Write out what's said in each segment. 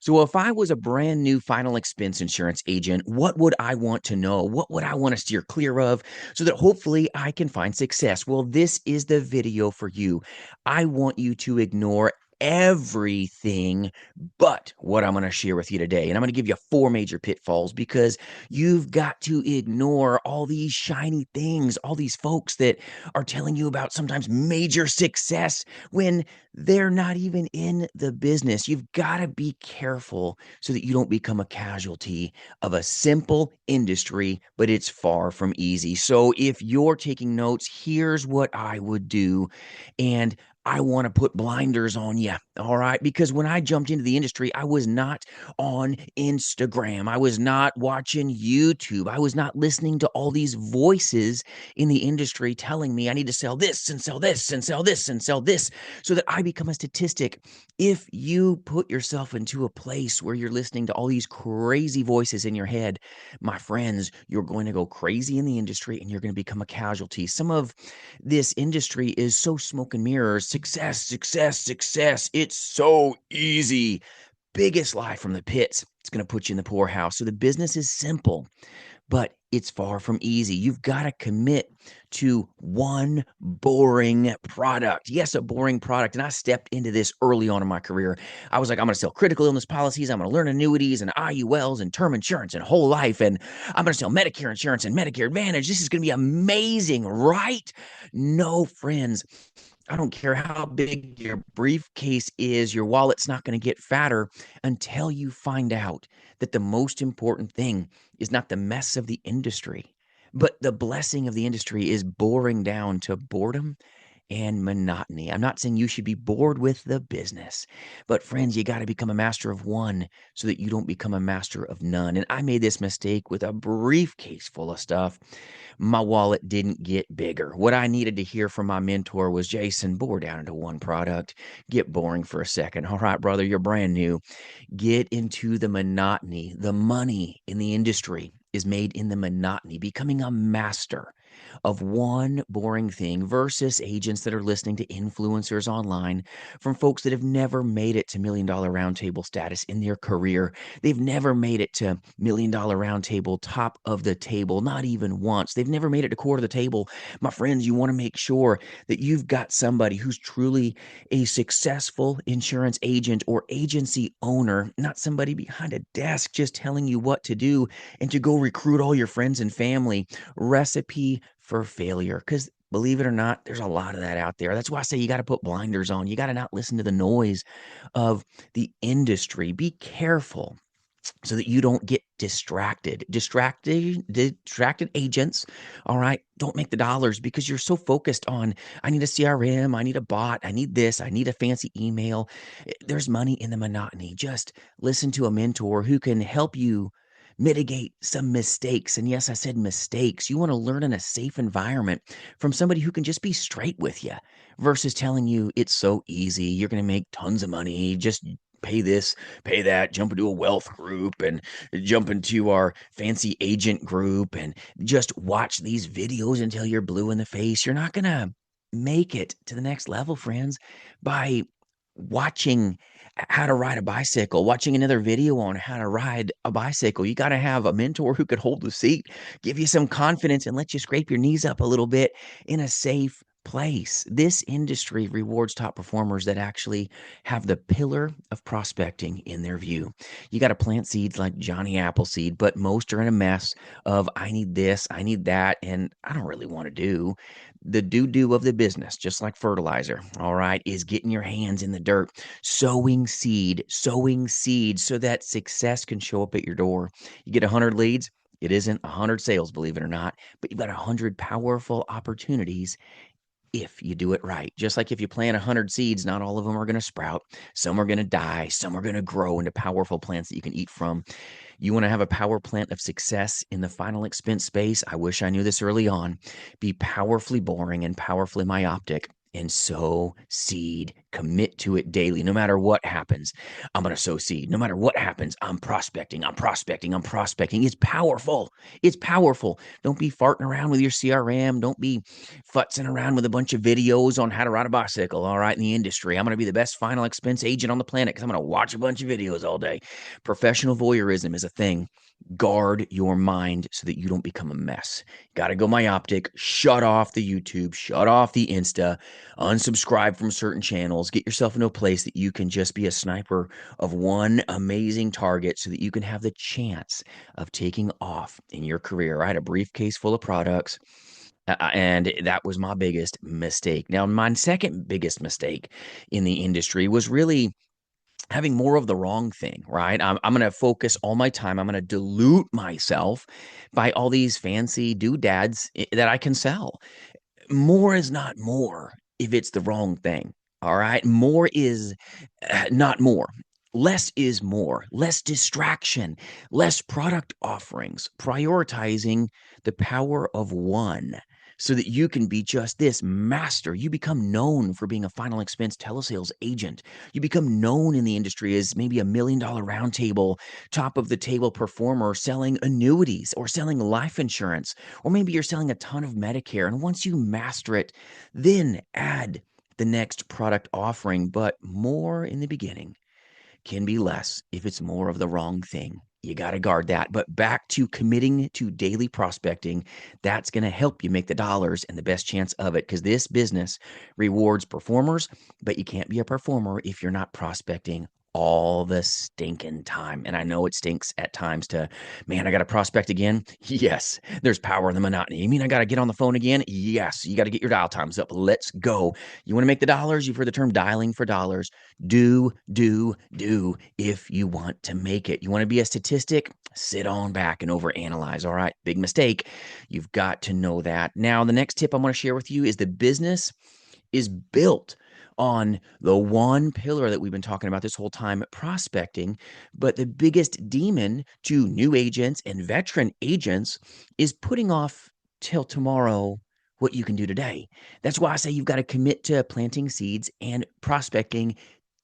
So if I was a brand new final expense insurance agent, what would I want to know? What would I want to steer clear of so that hopefully I can find success? Well, this is the video for you. I want you to ignore everything but what I'm going to share with you today. And I'm going to give you four major pitfalls because you've got to ignore all these shiny things, all these folks that are telling you about sometimes major success when they're not even in the business. You've got to be careful so that you don't become a casualty of a simple industry, but it's far from easy. So if you're taking notes, here's what I would do. And I want to put blinders on you. All right. Because when I jumped into the industry, I was not on Instagram. I was not watching YouTube. I was not listening to all these voices in the industry telling me I need to sell this and sell this and sell this and sell this so that I become a statistic. If you put yourself into a place where you're listening to all these crazy voices in your head, my friends, you're going to go crazy in the industry and you're going to become a casualty. Some of this industry is so smoke and mirrors, success, success, success. It's so easy. Biggest lie from the pits. It's going to put you in the poorhouse. So the business is simple, but it's far from easy. You've got to commit to one boring product. Yes, a boring product. And I stepped into this early on in my career. I was like, I'm going to sell critical illness policies. I'm going to learn annuities and IULs and term insurance and whole life. And I'm going to sell Medicare insurance and Medicare Advantage. This is going to be amazing, right? No, friends. I don't care how big your briefcase is, your wallet's not going to get fatter until you find out that the most important thing is not the mess of the industry, but the blessing of the industry is boring down to boredom and monotony. I'm not saying you should be bored with the business, but friends, you got to become a master of one so that you don't become a master of none. And I made this mistake with a briefcase full of stuff. My wallet didn't get bigger. What I needed to hear from my mentor was, Jason, bore down into one product. Get boring for a second. All right, brother, you're brand new. Get into the monotony. The money in the industry is made in the monotony, becoming a master of one boring thing versus agents that are listening to influencers online from folks that have never made it to $1 million roundtable status in their career. They've never made it to $1 million roundtable, top of the table, not even once. They've never made it to core of the table. My friends, you want to make sure that you've got somebody who's truly a successful insurance agent or agency owner, not somebody behind a desk just telling you what to do and to go recruit all your friends and family. Recipe for failure. Because believe it or not, there's a lot of that out there. That's why I say you got to put blinders on. You got to not listen to the noise of the industry. Be careful so that you don't get distracted agents. All right, don't make the dollars because you're so focused on, I need a CRM, I need a bot, I need this, I need a fancy email. There's money in the monotony. Just listen to a mentor who can help you mitigate some mistakes. And yes, I said mistakes. You want to learn in a safe environment from somebody who can just be straight with you versus telling you it's so easy, you're going to make tons of money, just pay this, pay that, jump into a wealth group and jump into our fancy agent group and just watch these videos until you're blue in the face. You're not going to make it to the next level, friends, by watching how to ride a bicycle, watching another video on how to ride a bicycle. You got to have a mentor who could hold the seat, give you some confidence, and let you scrape your knees up a little bit in a safe place. This industry rewards top performers that actually have the pillar of prospecting in their view. You got to plant seeds like Johnny Appleseed, but most are in a mess of I need this, I need that, and I don't really want to do. The doo-doo of the business, just like fertilizer, all right, is getting your hands in the dirt, sowing seed so that success can show up at your door. You get 100 leads, it isn't 100 sales, believe it or not, but you've got 100 powerful opportunities if you do it right. Just like if you plant 100 seeds, not all of them are going to sprout. Some are going to die. Some are going to grow into powerful plants that you can eat from. You want to have a power plant of success in the final expense space? I wish I knew this early on. Be powerfully boring and powerfully myopic. and sow seed. Commit to it daily. No matter what happens, I'm going to sow seed. No matter what happens, I'm prospecting. I'm prospecting. I'm prospecting. It's powerful. It's powerful. Don't be farting around with your CRM. Don't be futzing around with a bunch of videos on how to ride a bicycle. All right, in the industry, I'm going to be the best final expense agent on the planet because I'm going to watch a bunch of videos all day. Professional voyeurism is a thing. Guard your mind so that you don't become a mess. Got to go myopic. Shut off the YouTube. Shut off the Insta. Unsubscribe from certain channels. Get yourself into a place that you can just be a sniper of one amazing target so that you can have the chance of taking off in your career. I had a briefcase full of products. And that was my biggest mistake. Now, my second biggest mistake in the industry was really having more of the wrong thing, right? I'm going to focus all my time. I'm going to dilute myself by all these fancy doodads that I can sell. More is not more if it's the wrong thing. All right. More is not more. Less is more. Less distraction, less product offerings, prioritizing the power of one so that you can be just this master. You become known for being a final expense telesales agent. You become known in the industry as maybe $1 million roundtable, top of the table performer selling annuities or selling life insurance, or maybe you're selling a ton of Medicare. And once you master it, then add the next product offering, but more in the beginning can be less if it's more of the wrong thing. You got to guard that. But back to committing to daily prospecting, that's going to help you make the dollars and the best chance of it because this business rewards performers, but you can't be a performer if you're not prospecting all the stinking time. And I know it stinks at times to, man, I got to prospect again. Yes, there's power in the monotony. You mean I got to get on the phone again? Yes, you got to get your dial times up. Let's go. You want to make the dollars? You've heard the term dialing for dollars. Do if you want to make it. You want to be a statistic? Sit on back and overanalyze. All right. Big mistake. You've got to know that. Now, the next tip I want to share with you is the business is built on the one pillar that we've been talking about this whole time, prospecting. But the biggest demon to new agents and veteran agents is putting off till tomorrow what you can do today. That's why I say you've got to commit to planting seeds and prospecting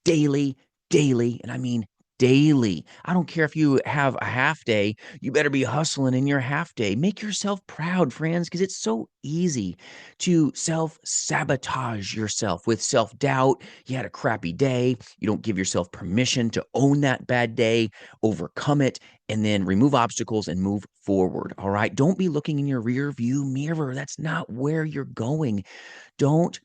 daily, and I mean daily. I don't care if you have a half day, you better be hustling in your half day. Make yourself proud, friends, because it's so easy to self-sabotage yourself with self-doubt. You had a crappy day. You don't give yourself permission to own that bad day, overcome it, and then remove obstacles and move forward. All right. Don't be looking in your rear view mirror. That's not where you're going. Don't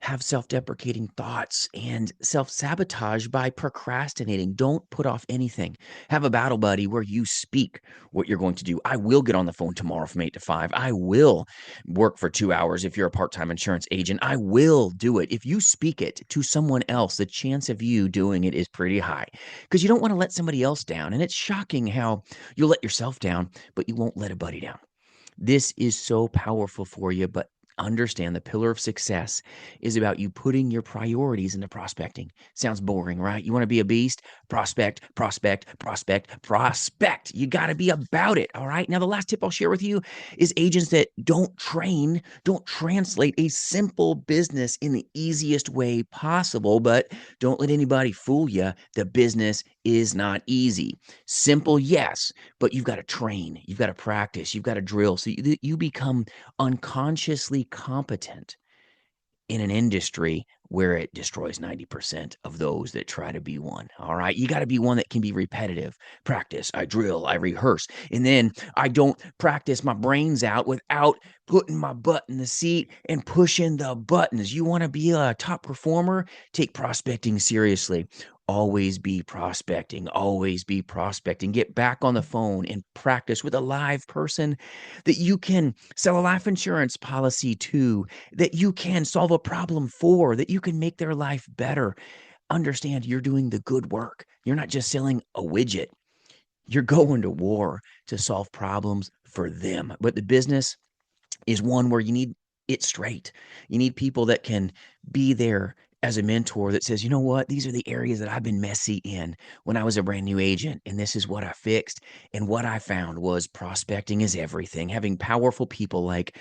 have self-deprecating thoughts and self-sabotage by procrastinating. Don't put off anything. Have a battle buddy where you speak what you're going to do. I will get on the phone tomorrow from 8 to 5. I will work for 2 hours if you're a part-time insurance agent. I will do it. If you speak it to someone else, the chance of you doing it is pretty high because you don't want to let somebody else down. And it's shocking how you'll let yourself down, but you won't let a buddy down. This is so powerful for you, but understand the pillar of success is about you putting your priorities into prospecting. Sounds boring, right? You want to be a beast? Prospect, prospect, prospect, prospect. You got to be about it. All right. Now, the last tip I'll share with you is agents that don't translate a simple business in the easiest way possible, but don't let anybody fool you. The business is not easy. Simple, yes, but you've got to train, you've got to practice, you've got to drill so you become unconsciously competent in an industry where it destroys 90% of those that try to be one. All right. You got to be one that can be repetitive. Practice. I drill. I rehearse. And then I don't practice my brains out without putting my butt in the seat and pushing the buttons. You want to be a top performer? Take prospecting seriously. Always be prospecting. Always be prospecting. Get back on the phone and practice with a live person that you can sell a life insurance policy to, that you can solve a problem for, that you can make their life better. Understand you're doing the good work. You're not just selling a widget. You're going to war to solve problems for them. But the business is one where you need it straight. You need people that can be there as a mentor that says, you know what, these are the areas that I've been messy in when I was a brand new agent, and this is what I fixed. And what I found was prospecting is everything. Having powerful people like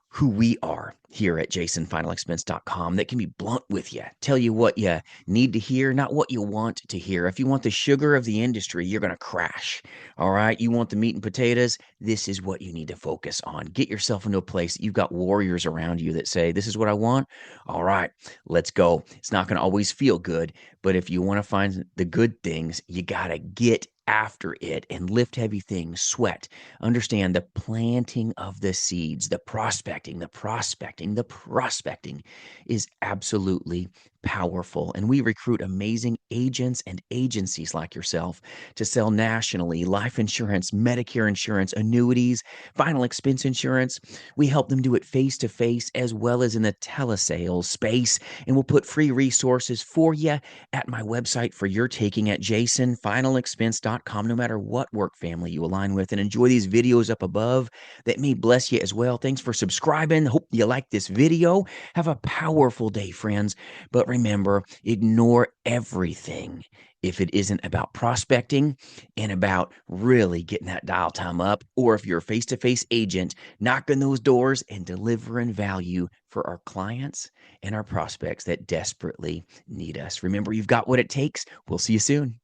who we are here at jasonfinalexpense.com that can be blunt with you, tell you what you need to hear, not what you want to hear. If you want the sugar of the industry, you're going to crash. All right. You want the meat and potatoes. This is what you need to focus on. Get yourself into a place that you've got warriors around you that say, this is what I want. All right, let's go. It's not going to always feel good, but if you want to find the good things, you got to get after it and lift heavy things, sweat. Understand the planting of the seeds, the prospecting is absolutely powerful. And we recruit amazing agents and agencies like yourself to sell nationally life insurance, Medicare insurance, annuities, final expense insurance. We help them do it face to face as well as in the telesales space. And we'll put free resources for you at my website for your taking at jasonfinalexpense.com, no matter what work family you align with. And enjoy these videos up above that may bless you as well. Thanks for subscribing. Hope you like this video. Have a powerful day, friends. But remember, ignore everything if it isn't about prospecting and about really getting that dial time up, or if you're a face-to-face agent, knocking those doors and delivering value for our clients and our prospects that desperately need us. Remember, you've got what it takes. We'll see you soon.